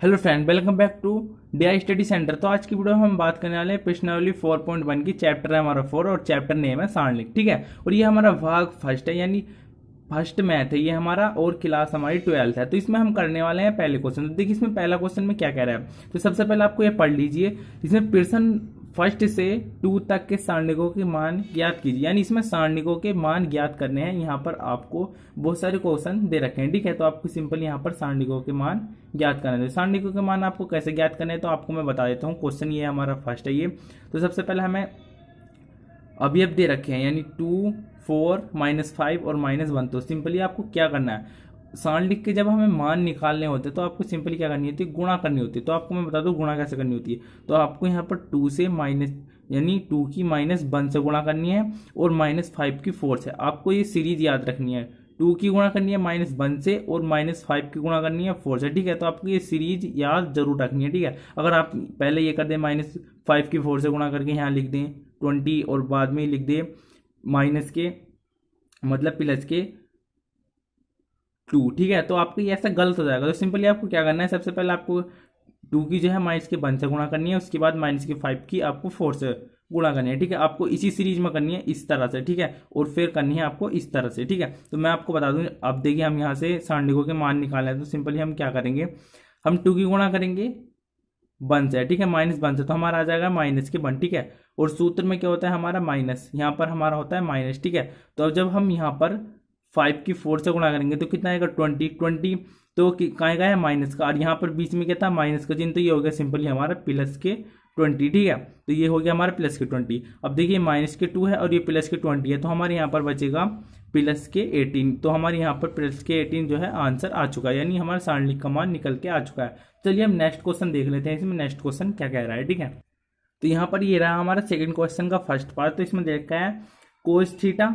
Hello friend, welcome back to DI study centre. तो आज की वीडियो में हम बात करने वाले हैं प्रश्नावली 4.1 की। चैप्टर है हमारा 4 और चैप्टर नेम है सारणिक। ठीक है, और ये हमारा भाग फर्स्ट है, यानी फर्स्ट मैथ है ये हमारा, और क्लास हमारी 12th है। तो इसमें हम करने वाले हैं पहले क्वेश्चन। तो देखिए इसमें पहला क्वेश्चन में क्या कह रहा है। तो सबसे पहले आपको ये पढ़ लीजिए। इसमें प्रश्न फर्स्ट से 2 तक के सारणिकों के मान ज्ञात कीजिए, यानी इसमें सारणिकों के मान ज्ञात करने हैं। यहाँ पर आपको बहुत सारे क्वेश्चन दे रखे हैं। ठीक है, तो आपको सिंपल यहाँ पर सारणिकों के मान ज्ञात करने हैं। सारणिकों के मान आपको कैसे ज्ञात करने हैं तो आपको मैं बता देता हूँ। क्वेश्चन ये हमारा फर्स्ट है ये। तो सबसे पहले हमें अवयव दे रखे हैं, यानी 2, 4, -5 और -1। तो सिंपली आपको क्या करना है, सारणिक के जब हमें मान निकालने होते हैं तो आपको सिंपली क्या करनी होती है, गुणा करनी होती है। तो आपको मैं बता दूं गुणा कैसे करनी होती है। तो आपको यहाँ पर 2 से माइनस, यानी 2 की -1 से गुणा करनी है, और -5 की 4 से। आपको ये सीरीज याद रखनी है। 2 की गुणा करनी है -1 से, और -5 की गुणा करनी है 4 से। ठीक है, तो आपको ये सीरीज याद जरूर रखनी है। ठीक है, अगर आप पहले ये कर दें -5 की 4 से गुणा करके यहाँ लिख दें 20, और बाद में लिख दें माइनस के मतलब प्लस के 2, ठीक है, तो आपको ये ऐसा गलत हो जाएगा। तो सिंपली आपको क्या करना है, सबसे पहले आपको 2 की जो है -1 से गुणा करनी है, उसके बाद -5 की आपको 4 से गुणा करनी है। ठीक है, आपको इसी सीरीज में करनी है इस तरह से। ठीक है, और फिर करनी है आपको इस तरह से। ठीक है, तो मैं आपको बता दूं, अब देखिए हम यहाँ से सारणिकों के मान निकाले हैं। तो सिंपली हम क्या करेंगे, हम 2 की गुणा करेंगे 1 से। ठीक है, -1 से, तो हमारा आ जाएगा -1। ठीक है, और सूत्र में क्या होता है हमारा माइनस, यहाँ पर हमारा होता है माइनस। ठीक है, तो अब जब हम यहाँ पर 5 की 4 से गुणा करेंगे तो कितना आएगा 20। तो कहाँ का है माइनस का, और यहाँ पर बीच में क्या था माइनस का चिन्ह, तो ये हो गया सिंपली हमारा प्लस के 20। ठीक है, तो ये हो गया हमारा प्लस के 20। अब देखिए -2 है और ये प्लस के 20 है, तो हमारे यहाँ पर बचेगा प्लस के 18। तो हमारे यहाँ पर प्लस के 18 जो है आंसर आ चुका है, यानी हमारा सारणिक का मान निकल के आ चुका है। चलिए हम नेक्स्ट क्वेश्चन देख लेते हैं, इसमें नेक्स्ट क्वेश्चन क्या कह रहा है। ठीक है, तो यहाँ पर ये रहा हमारा सेकंड क्वेश्चन का फर्स्ट पार्ट। तो इसमें दे रखा है कोस थीटा,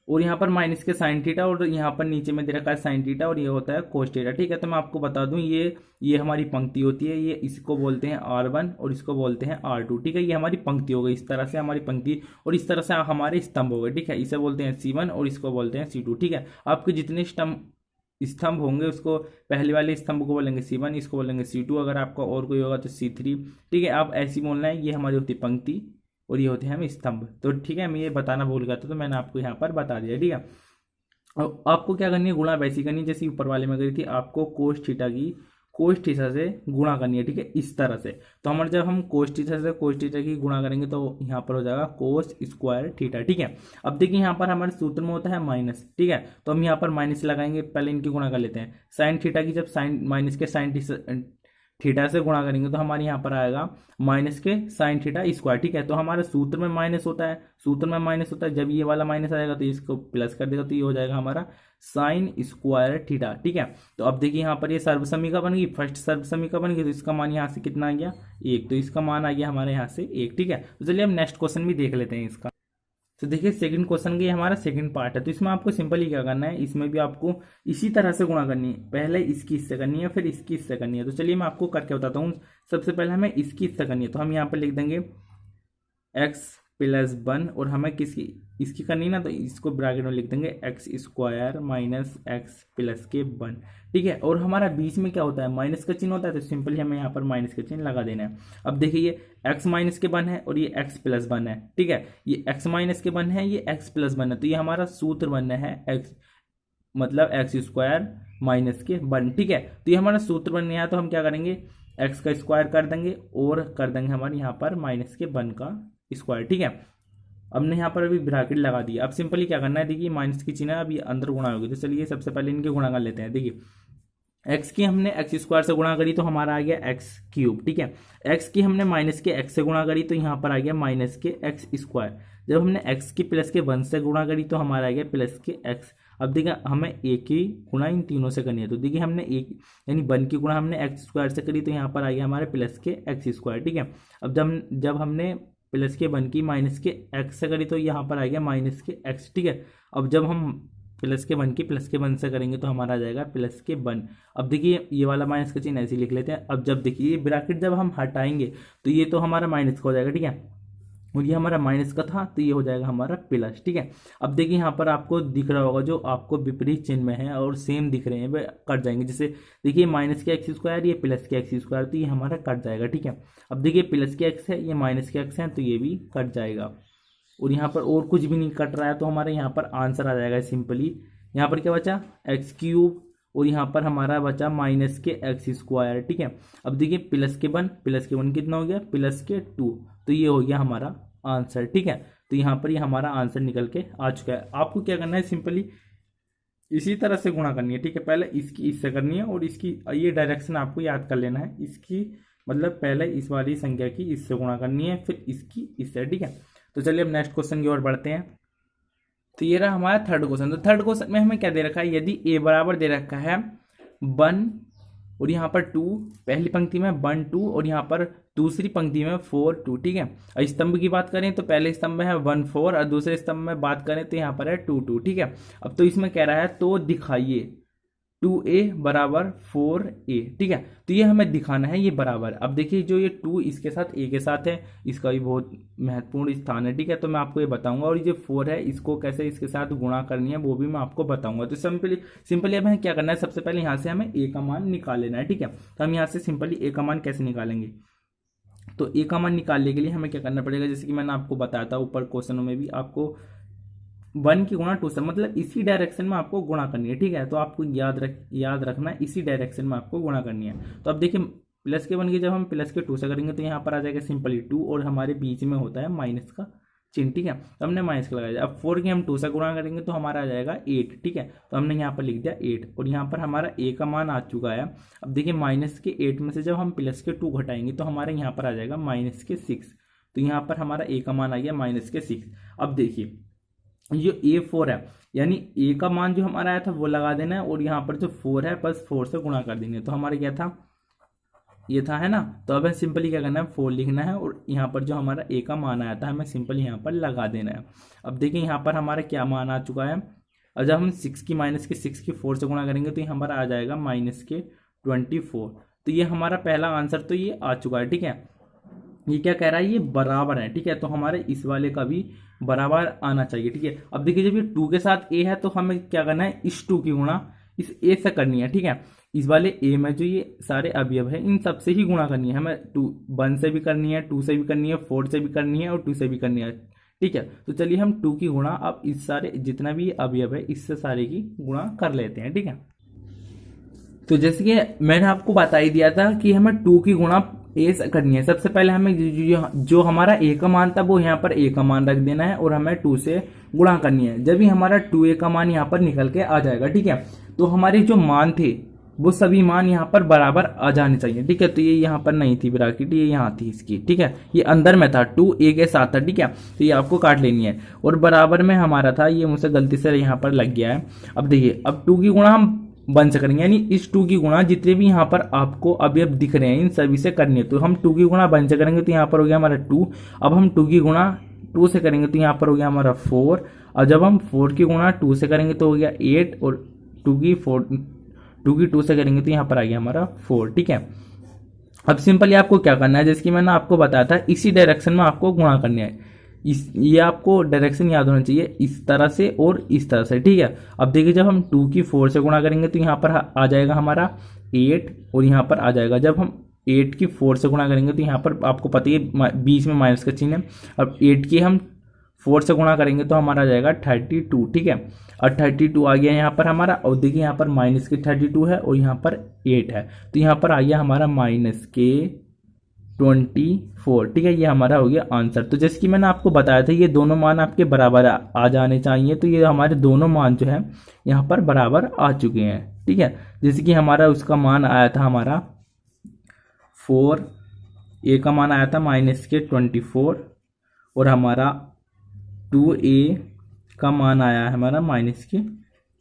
और यहाँ पर माइनस के साइन थीटा, और यहाँ पर नीचे में दे रखा है साइन थीटा, और ये होता है कोस थीटा। ठीक है, तो मैं आपको बता दूं, ये हमारी पंक्ति होती है, ये इसको बोलते हैं R1 और इसको बोलते हैं R2। ठीक है, ये हमारी पंक्ति हो गई, इस तरह से हमारी पंक्ति, और इस तरह से हमारे स्तंभ हो गए। ठीक है, इसे बोलते हैं C1 और इसको बोलते हैं C2। ठीक है, आपके जितने स्तंभ होंगे उसको, पहले वाले स्तंभ को बोलेंगे C1, इसको बोलेंगे C2, अगर आपका और कोई होगा तो C3। ठीक है, आप ऐसी बोलना है, ये हमारी होती पंक्ति और ये होते हैं हम स्तंभ। तो ठीक है, मैं ये बताना भूल गया था, तो मैंने आपको यहाँ पर बता दिया। ठीक है, अब आपको क्या करनी है, गुणा वैसी करनी है जैसे ऊपर वाले में करी थी। आपको कोस थीटा की कोस थीटा से गुणा करनी है। ठीक है, इस तरह से। तो हमारे जब हम कोस थीटा से कोस थीटा की गुणा करेंगे तो यहाँ पर हो जाएगा कोस स्क्वायर थीटा। ठीक है, अब देखिए यहाँ पर हमारे सूत्र में होता है माइनस। ठीक है, तो हम यहाँ पर माइनस लगाएंगे, पहले इनकी गुणा कर लेते हैं। साइन थीटा की जब साइन माइनस के साइन थीटा से गुणा करेंगे तो हमारे यहाँ पर आएगा माइनस के साइन थीटा स्क्वायर। ठीक है, तो हमारे सूत्र में माइनस होता है, सूत्र में माइनस होता है, जब ये वाला माइनस आएगा तो इसको प्लस कर देगा, तो ये हो जाएगा हमारा साइन स्क्वायर थीटा। ठीक है, तो अब देखिए यहाँ पर ये सर्वसमीका बन गई, फर्स्ट सर्वसमीका बन गई, तो इसका मान यहाँ से कितना आ गया 1, तो इसका मान आ गया हमारे यहाँ से 1। ठीक है, तो चलिए हम नेक्स्ट क्वेश्चन भी देख लेते हैं इसका। तो देखिए सेकंड क्वेश्चन का हमारा सेकंड पार्ट है। तो इसमें आपको सिंपली क्या करना है, इसमें भी आपको इसी तरह से गुणा करनी है। पहले इसकी इससे करनी है, फिर इसकी इससे करनी है। तो चलिए मैं आपको करके बताता हूँ। सबसे पहले हमें इसकी इससे करनी है, तो हम यहाँ पर लिख देंगे x+1, और हमें किसकी इसकी करनी है ना, तो इसको ब्रैकेट में लिख देंगे x² - x+1। ठीक है, और हमारा बीच में क्या होता है माइनस का चिन्ह होता है, तो सिंपली हमें यहाँ पर माइनस का चिन्ह लगा देना है। अब देखिए ये x-1 है और ये x+1 है। ठीक है, ये x-1 है, ये x+1 है, तो ये हमारा सूत्र बनना है x मतलब x² - -1। ठीक है, तो ये हमारा सूत्र बन गया है। तो हम क्या करेंगे, x का स्क्वायर कर देंगे और कर देंगे हमारे यहाँ पर -1 का स्क्वायर। ठीक है, हमने यहाँ पर अभी ब्रैकेट लगा दिया। अब सिंपली क्या करना है, देखिए माइनस की चिन्ह अभी अंदर गुणा होगी, तो चलिए सबसे पहले इनके गुणा कर लेते हैं। देखिए x की हमने x² से गुणा करी तो हमारा आ गया x³। ठीक है, x की हमने माइनस के x से गुणा करी तो यहाँ पर आ गया माइनस के x²। जब हमने x की प्लस के 1 से गुणा करी तो हमारा आ गया प्लस के x। अब देखिए हमें एक ही गुणा इन तीनों से करनी है, तो देखिए हमने एक यानी 1 की गुणा हमने x² से करी तो यहाँ पर आ गया हमारे प्लस के x²। ठीक है, अब जब हमने प्लस के 1 की माइनस के x से करी तो यहाँ पर आ गया माइनस के x। ठीक है, अब जब हम प्लस के 1 की प्लस के 1 से करेंगे तो हमारा आ जाएगा प्लस के 1। अब देखिए ये वाला माइनस का चिन्ह ऐसे लिख लेते हैं। अब जब देखिए ये ब्रैकेट जब हम हटाएंगे तो ये तो हमारा माइनस का हो जाएगा। ठीक है, और ये हमारा माइनस का था तो ये हो जाएगा हमारा प्लस। ठीक है, अब देखिए यहाँ पर आपको दिख रहा होगा जो आपको विपरीत चिन्ह में है और सेम दिख रहे हैं वे कट जाएंगे। जैसे देखिए माइनस के एक्स स्क्वायर, ये प्लस के एक्स स्क्वायर, तो ये हमारा कट जाएगा। ठीक है, अब देखिए प्लस के एक्स है, ये माइनस के एक्स है, तो ये भी कट जाएगा। और यहाँ पर और कुछ भी नहीं कट रहा है, तो हमारे यहाँ पर आंसर आ जाएगा सिंपली। यहाँ पर क्या बचा, एक्स क्यूब, और यहाँ पर हमारा बचा माइनस के एक्स स्क्वायर। ठीक है, अब देखिए प्लस के वन कितना हो गया, प्लस के 2, तो ये हो गया हमारा आंसर। ठीक है, तो यहाँ पर ये हमारा आंसर निकल के आ चुका है। आपको क्या करना है, सिंपली इसी तरह से गुणा करनी है। ठीक है, पहले इसकी इससे करनी है और इसकी ये डायरेक्शन आपको याद कर लेना है। इसकी मतलब पहले इस वाली संख्या की इससे गुणा करनी है, फिर इसकी इससे। ठीक है, तो चलिए अब नेक्स्ट क्वेश्चन की ओर बढ़ते हैं। तो ये रहा हमारा थर्ड क्वेश्चन। तो थर्ड क्वेश्चन में हमें क्या दे रखा है, यदि ए बराबर दे रखा है 1 और यहाँ पर 2, पहली पंक्ति में 1 2 और यहाँ पर दूसरी पंक्ति में 4 2। ठीक है, और स्तंभ की बात करें तो पहले स्तंभ में है 1 4 और दूसरे स्तंभ में बात करें तो यहाँ पर है 2 2। ठीक है, अब तो इसमें कह रहा है तो दिखाइए 2a बराबर 4a। ठीक है, तो ये हमें दिखाना है ये बराबर। अब देखिए जो ये 2 इसके साथ a के साथ है, इसका भी बहुत महत्वपूर्ण स्थान है। ठीक है, तो मैं आपको ये बताऊंगा, और ये जो 4 है इसको कैसे इसके साथ गुणा करनी है वो भी मैं आपको बताऊंगा। तो सिंपली हमें क्या करना है, सबसे पहले यहाँ से हमें a का मान निकाल लेना है। ठीक है, तो हम यहाँ से सिंपली a का मान कैसे निकालेंगे, तो a का मान निकालने के लिए हमें क्या करना पड़ेगा, जैसे कि मैंने आपको बताया था ऊपर क्वेश्चनों में भी, आपको 1 की गुणा 2 से, मतलब इसी डायरेक्शन में आपको गुणा करनी है। ठीक है, तो आपको याद रखना है इसी डायरेक्शन में आपको गुणा करनी है। तो अब देखिए प्लस के 1 की जब हम प्लस के 2 से करेंगे तो यहाँ पर आ जाएगा सिंपली 2 और हमारे बीच में होता है माइनस का चिन्ह। ठीक है, तो हमने माइनस का लगाया। अब 4 की हम 2 से गुणा करेंगे तो हमारा आ जाएगा 8। ठीक है, तो हमने यहाँ पर लिख दिया 8 और यहाँ पर हमारा a का मान आ चुका है। अब देखिए माइनस के 8 में से जब हम प्लस के 2 घटाएंगे तो हमारे यहाँ पर आ जाएगा माइनस के 6। तो यहाँ पर हमारा a का मान आ गया माइनस के 6। अब देखिए जो a4 है, यानी a का मान जो हमारा आया था वो लगा देना है और यहाँ पर जो 4 है बस 4 से गुणा कर देंगे। तो हमारे क्या था, ये था, है ना। तो अब सिंपली क्या करना है, 4 लिखना है और यहाँ पर जो हमारा a का मान आया था हमें सिंपली यहाँ पर लगा देना है। अब देखिए यहाँ पर हमारा क्या मान आ चुका है, और जब हम 6 की 4 से गुणा करेंगे तो यहाँ पर आ जाएगा माइनस के 24। तो ये हमारा पहला आंसर तो ये आ चुका है। ठीक है, ये क्या कह रहा है, ये बराबर है। ठीक है, तो हमारे इस वाले का भी बराबर आना चाहिए। ठीक है, अब देखिए जब ये 2 के साथ a है तो हमें क्या करना है, इस 2 की गुणा इस a से करनी है। ठीक है, इस वाले a में जो ये सारे अवयव है इन सब से ही गुणा करनी है हमें। 1 से भी करनी है, 2 से भी करनी है, 4 से भी करनी है और 2 से भी करनी है। ठीक है, तो चलिए हम 2 की गुणा अब इस सारे जितना भी अवयव है इससे सारे की गुणा कर लेते हैं। ठीक है, तो जैसे कि मैंने आपको बता ही दिया था कि हमें 2 की गुणा a से करनी है। सबसे पहले हमें जो हमारा a का मान था वो यहाँ पर a का मान रख देना है और हमें 2 से गुणा करनी है। जब भी हमारा 2a का मान यहाँ पर निकल के आ जाएगा, ठीक है, तो हमारे जो मान थे वो सभी मान यहाँ पर बराबर आ जाने चाहिए। ठीक है, तो ये यहाँ पर नहीं थी ब्रैकेट, ये यहाँ थी इसकी। ठीक है, ये अंदर में था, 2a के साथ था। ठीक है, तो ये आपको काट लेनी है और बराबर में हमारा था, ये मुझसे गलती से यहाँ पर लग गया है। अब देखिए अब 2 की गुणा हम 1 से करेंगे, यानी इस 2 की गुणा जितने भी यहाँ पर आपको अवयव दिख रहे हैं इन सभी से करनी है। तो हम 2 की गुणा 1 से करेंगे तो यहाँ पर हो गया हमारा 2। अब हम 2 की गुणा 2 से करेंगे तो यहाँ पर हो गया हमारा 4। और जब हम 4 की गुणा 2 से करेंगे तो हो गया 8 और 2 की 2 से करेंगे तो यहाँ पर आ गया हमारा 4। ठीक है, अब सिंपली आपको क्या करना है, जैसे कि मैंने आपको बताया था इसी डायरेक्शन में आपको गुणा करना है। ये आपको डायरेक्शन याद होना चाहिए, इस तरह से और इस तरह से। ठीक है, अब देखिए जब हम 2 की 4 से गुणा करेंगे तो यहाँ पर आ जाएगा हमारा 8 और यहाँ पर आ जाएगा, जब हम 8 की 4 से गुणा करेंगे तो यहाँ पर आपको पता ही है बीच में माइनस का चिन्ह है। अब 8 की हम 4 से गुणा करेंगे तो हमारा आ जाएगा 32। ठीक है, और 32 आ गया यहाँ पर हमारा, और देखिए यहाँ पर माइनस के 32 है और यहाँ पर 8 है, तो यहाँ पर आ गया हमारा माइनस के 24। ठीक है, ये हमारा हो गया आंसर। तो जैसे कि मैंने आपको बताया था ये दोनों मान आपके बराबर आ जाने चाहिए, तो ये हमारे दोनों मान जो है यहाँ पर बराबर आ चुके हैं। ठीक है, जैसे कि हमारा उसका मान आया था हमारा 4, a का मान आया था माइनस के 24 और हमारा 2a का मान आया है हमारा माइनस के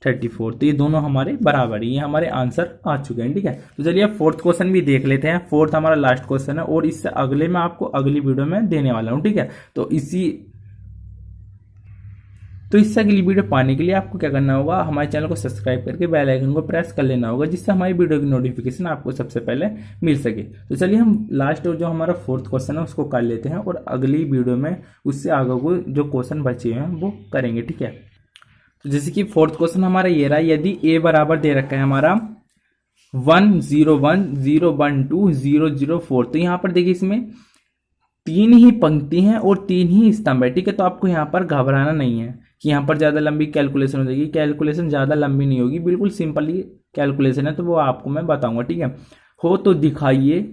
34। तो ये दोनों हमारे बराबर ही, ये हमारे आंसर आ चुके हैं। ठीक है, तो चलिए फोर्थ क्वेश्चन भी देख लेते हैं। फोर्थ हमारा लास्ट क्वेश्चन है और इससे अगले मैं आपको अगली वीडियो में देने वाला हूँ। ठीक है, तो तो इससे अगली वीडियो पाने के लिए आपको क्या करना होगा, हमारे चैनल को सब्सक्राइब करके बेल आइकन को प्रेस कर लेना होगा, जिससे हमारी वीडियो की नोटिफिकेशन आपको सबसे पहले मिल सके। तो चलिए हम लास्ट और जो हमारा 4th क्वेश्चन है उसको कर लेते हैं और अगली वीडियो में उससे आगे को जो क्वेश्चन बचे हैं वो करेंगे, ठीक है। तो जैसे कि 4th क्वेश्चन हमारा ये रहा, यदि ए बराबर दे रखा है हमारा 1 0 1 0 1 2 0 0 4, तो यहाँ पर देखिए इसमें 3 ही पंक्ति हैं और 3 ही स्तंभ है, ठीक है। तो आपको यहाँ पर घबराना नहीं है कि यहाँ पर ज़्यादा लंबी कैलकुलेशन हो जाएगी, कैलकुलेशन ज़्यादा लंबी नहीं होगी, बिल्कुल सिंपल ही कैलकुलेशन है, तो वो आपको मैं बताऊंगा, ठीक है। हो तो दिखाइए,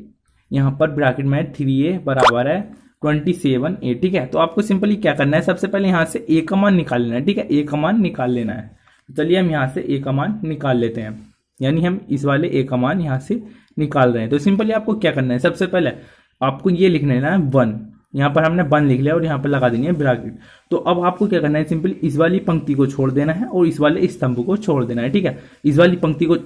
यहाँ पर ब्रैकेट में 3a बराबर है 27a, ठीक है। तो आपको सिंपली क्या करना है, सबसे पहले यहाँ से a का मान निकाल लेना है, ठीक है, a का मान निकाल लेना है। चलिए हम यहाँ से a का मान निकाल लेते हैं, यानी हम इस वाले a का मान यहाँ से निकाल रहे हैं। तो सिंपली आपको क्या करना है, सबसे पहले आपको ये लिख लेना है 1, यहाँ पर हमने 1 लिख लिया और यहाँ पर लगा देनी है ब्रैकेट। तो अब आपको क्या करना है, सिंपली इस वाली पंक्ति को छोड़ देना है और इस वाले स्तंभ को छोड़ देना है, ठीक है। इस वाली पंक्ति को,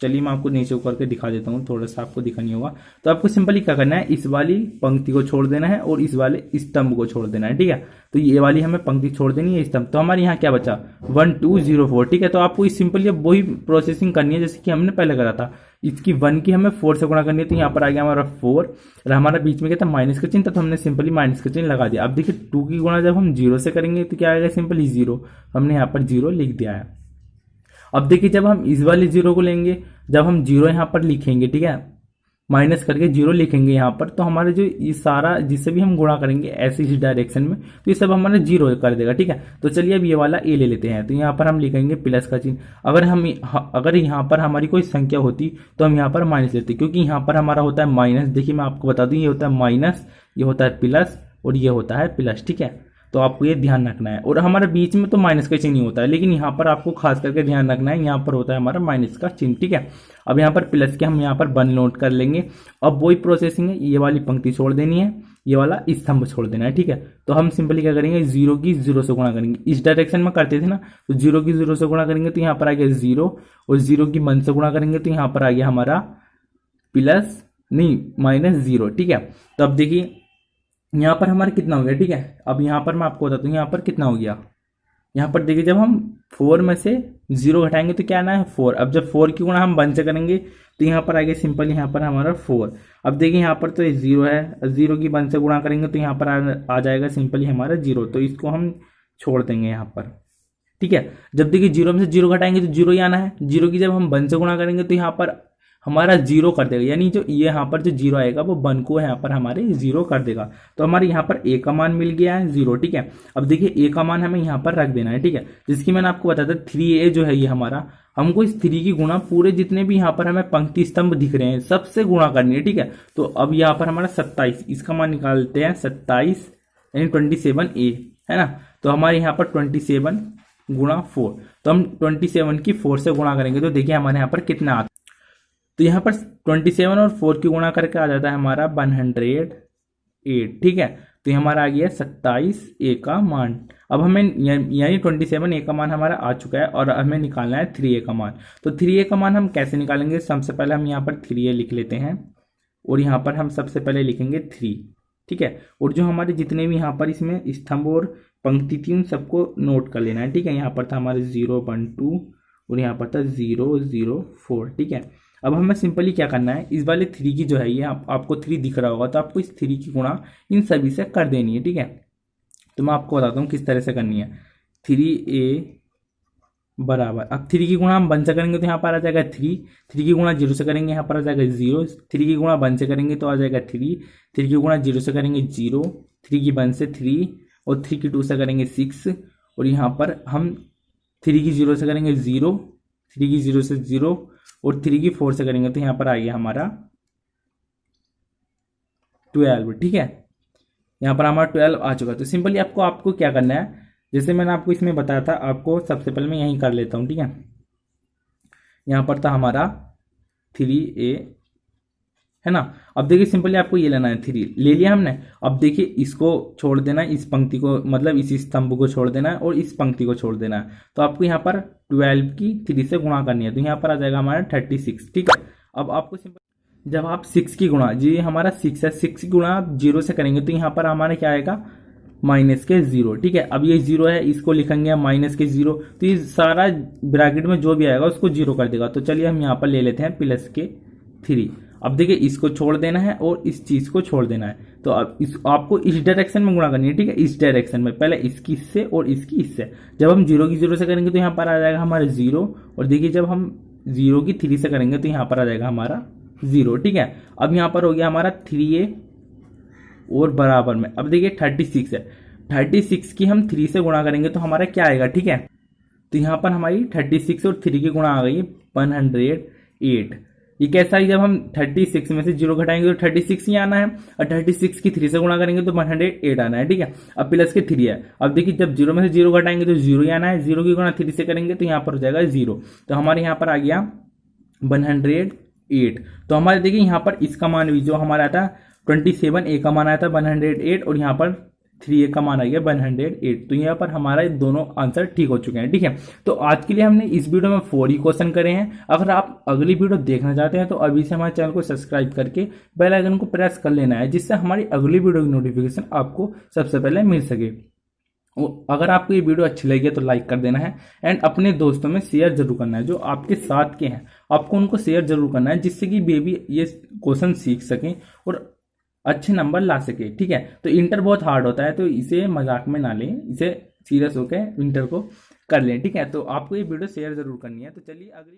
चलिए मैं आपको नीचे करके दिखा देता हूँ, थोड़ा सा आपको दिखा नहीं होगा। तो आपको सिंपली क्या करना है, इस वाली पंक्ति को छोड़ देना है और इस वाले स्तंभ को छोड़ देना है, ठीक है। तो ये वाली हमें पंक्ति छोड़ देनी है, स्तंभ। तो हमारे यहाँ क्या बचा 1 2 0 4, ठीक है। तो आपको इस सिंपली वही प्रोसेसिंग करनी है जैसे कि हमने पहले करा था। इसकी 1 की हमें 4 से गुणा करनी है, तो यहाँ पर आ गया हमारा 4 और हमारा बीच में क्या था माइनस का चिन्ह था, तो हमने सिंपली माइनस का चिन्ह लगा दिया। अब देखिए 2 की गुणा जब हम 0 से करेंगे तो क्या आएगा, सिंपली 0, हमने यहाँ पर 0 लिख दिया है। अब देखिए जब हम इस वाले 0 को लेंगे, जब हम 0 यहाँ पर लिखेंगे, ठीक है, माइनस करके 0 लिखेंगे यहाँ पर, तो हमारे जो ये सारा जिससे भी हम गुणा करेंगे ऐसे इस डायरेक्शन में, तो ये सब हमारा 0 कर देगा, ठीक है। तो चलिए अब ये वाला a ले लेते हैं, तो यहाँ पर हम लिखेंगे प्लस का चिन्ह। अगर यहाँ पर हमारी कोई संख्या होती तो हम यहाँ पर माइनस लेते, क्योंकि यहाँ पर हमारा होता है माइनस। देखिए मैं आपको बता दूं, ये होता है माइनस, ये होता है प्लस और ये होता है प्लस, ठीक है। तो आपको ये ध्यान रखना है। और हमारे बीच में तो माइनस का चिन्ह नहीं होता है, लेकिन यहाँ पर आपको खास करके ध्यान रखना है, यहाँ पर होता है हमारा माइनस का चिन्ह, ठीक है। अब यहाँ पर प्लस के हम यहाँ पर 1 नोट कर लेंगे। अब वही प्रोसेसिंग है, ये वाली पंक्ति छोड़ देनी है, ये वाला स्तंभ छोड़ देना है, ठीक है। तो हम सिंपली क्या करेंगे, 0 की 0 से गुणा करेंगे। इस डायरेक्शन में करते थे ना, तो 0 की 0 से गुणा करेंगे तो यहाँ पर आ गया 0 और 0 की 1 से गुणा करेंगे तो यहाँ पर आ गया हमारा प्लस नहीं -0, ठीक है। तो अब देखिए यहाँ पर हमारा कितना हो गया, ठीक है। अब यहाँ पर मैं आपको बताता हूँ यहाँ पर कितना हो गया। यहाँ पर देखिए जब हम 4 में से 0 घटाएंगे तो क्या आना है 4। अब जब 4 की गुणा हम 1 से करेंगे तो यहाँ पर आ गया सिंपल, यहाँ पर हमारा 4। अब देखिए यहाँ पर तो 0 है, 0 की 1 से गुणा करेंगे तो यहाँ पर आ जाएगा सिंपली हमारा 0। तो इसको हम छोड़ देंगे यहाँ पर, ठीक है। जब देखिए 0 में से 0 घटाएंगे तो 0 ही आना है। 0 की जब हम 1 से गुणा करेंगे तो यहाँ पर हमारा 0 कर देगा, यानी जो ये यहाँ पर जो 0 आएगा वो 1 को यहाँ पर हमारे 0 कर देगा। तो हमारे यहाँ पर a का मान मिल गया है 0, ठीक है। अब देखिए a का मान हमें यहाँ पर रख देना है, ठीक है। जिसकी मैंने आपको बताया था 3a जो है ये हमारा, हमको इस 3 की गुणा पूरे जितने भी यहाँ पर हमें पंक्ति स्तंभ दिख रहे हैं सबसे गुणा करनी है, ठीक है। तो अब यहाँ पर हमारा 27, इसका मान निकालते हैं 27 यानी 27a, है ना। तो हमारे यहाँ पर 27 गुणा 4, तो हम 27 की 4 से गुणा करेंगे तो देखिए हमारे यहाँ पर कितना आता है। तो यहाँ पर 27 और 4 की गुणा करके आ जाता है हमारा 108, ठीक है। तो ये हमारा आ गया 27a का मान। अब हमें यानी 27a का मान हमारा आ चुका है और हमें निकालना है 3a का मान। तो 3a का मान हम कैसे निकालेंगे, सबसे पहले हम यहाँ पर 3a लिख लेते हैं और यहाँ पर हम सबसे पहले लिखेंगे 3, ठीक है। और जो हमारे जितने भी यहाँ पर इसमें स्तंभ और पंक्ति थी उन सबको नोट कर लेना है, ठीक है। यहाँ पर था हमारे 0 1 2 और यहाँ पर था 0 0 4, ठीक है। अब हमें सिंपली क्या करना है, इस वाले 3 की जो है ये आपको 3 दिख रहा होगा, तो आपको इस 3 की गुणा इन सभी से कर देनी है, ठीक है। तो मैं आपको बताता हूँ किस तरह से करनी है। 3a बराबर, अब 3 की गुणा हम 1 से करेंगे तो यहाँ पर आ जाएगा 3 की गुणा 0 से करेंगे यहाँ पर आ जाएगा 0, 3 की गुणा 1 से करेंगे तो आ जाएगा 3 की गुणा 0 से करेंगे 0, 3 की 1 से 3 और 3 की 2 से करेंगे 6 और यहाँ पर हम 3 की 0 से करेंगे 0, 3 की 0 से 0 और 3 की 4 से करेंगे तो यहाँ पर आ गया हमारा 12, ठीक है। यहाँ पर हमारा 12 आ चुका है। तो सिंपली आपको क्या करना है, जैसे मैंने आपको इसमें बताया था, आपको सबसे पहले मैं यहीं कर लेता हूँ, ठीक है। यहाँ पर था हमारा 3a, है ना। अब देखिए सिंपली आपको ये लेना है, 3 ले लिया हमने। अब देखिए इसको छोड़ देना है, इस पंक्ति को मतलब इस स्तंभ को छोड़ देना है और इस पंक्ति को छोड़ देना है। तो आपको यहाँ पर 12 की 3 से गुणा करनी है, तो यहाँ पर आ जाएगा हमारा 36, ठीक है। अब आपको सिंपल जब आप 6 की गुणा, जी हमारा 6 है, 6 की गुणा आप 0 से करेंगे तो यहाँ पर हमारा क्या आएगा माइनस के 0। ठीक है, अब ये 0 है, इसको लिखेंगे हम माइनस के 0, तो ये सारा ब्रैकेट में जो भी आएगा उसको 0 कर देगा। तो चलिए हम यहाँ पर ले लेते हैं प्लस के 3। अब देखिए इसको छोड़ देना है और इस चीज को छोड़ देना है। तो अब आपको इस डायरेक्शन में गुणा करनी है। ठीक है, इस डायरेक्शन में, पहले इसकी इससे और इसकी इससे। जब हम 0 की 0 से करेंगे तो यहाँ पर आ जाएगा हमारा 0, और देखिए जब हम 0 की 3 से करेंगे तो यहाँ पर आ जाएगा हमारा 0। ठीक है, अब यहाँ पर हो गया हमारा 3a और बराबर में, अब देखिए 36 है, 36 की हम 3 से गुणा करेंगे तो हमारा क्या आएगा। ठीक है, तो यहाँ पर हमारी 36 और 3 की गुणा आ गई 108। ये कैसा है, जब हम 36 में से 0 घटाएंगे तो 36 ही आना है, और 36 की 3 से गुणा करेंगे तो 108 आना है। ठीक है, अब प्लस के 3 है, अब देखिए जब 0 में से 0 घटाएंगे तो 0 ही आना है, 0 की गुणा 3 से करेंगे तो यहाँ पर हो जाएगा 0। तो हमारे यहाँ पर आ गया 108। तो हमारे देखिए यहाँ पर इसका मान भी जो हमारा आता 27, ए का मान आया था 108, और यहाँ पर 3a का मान आ गया 108। तो यहाँ पर हमारा दोनों आंसर ठीक हो चुके हैं। ठीक है, तो आज के लिए हमने इस वीडियो में 4 ही क्वेश्चन करे हैं। अगर आप अगली वीडियो देखना चाहते हैं तो अभी से हमारे चैनल को सब्सक्राइब करके बेल आइकन को प्रेस कर लेना है, जिससे हमारी अगली वीडियो की नोटिफिकेशन आपको सबसे पहले मिल सके। अगर आपको ये वीडियो अच्छी लगी है तो लाइक कर देना है, एंड अपने दोस्तों में शेयर जरूर करना है। जो आपके साथ के हैं आपको उनको शेयर जरूर करना है, जिससे कि बेबी ये क्वेश्चन सीख सकें और अच्छे नंबर ला सके। ठीक है, तो इंटर बहुत हार्ड होता है, तो इसे मजाक में ना लें, इसे सीरियस होकर इंटर को कर लें। ठीक है, तो आपको ये वीडियो शेयर जरूर करनी है। तो चलिए अगली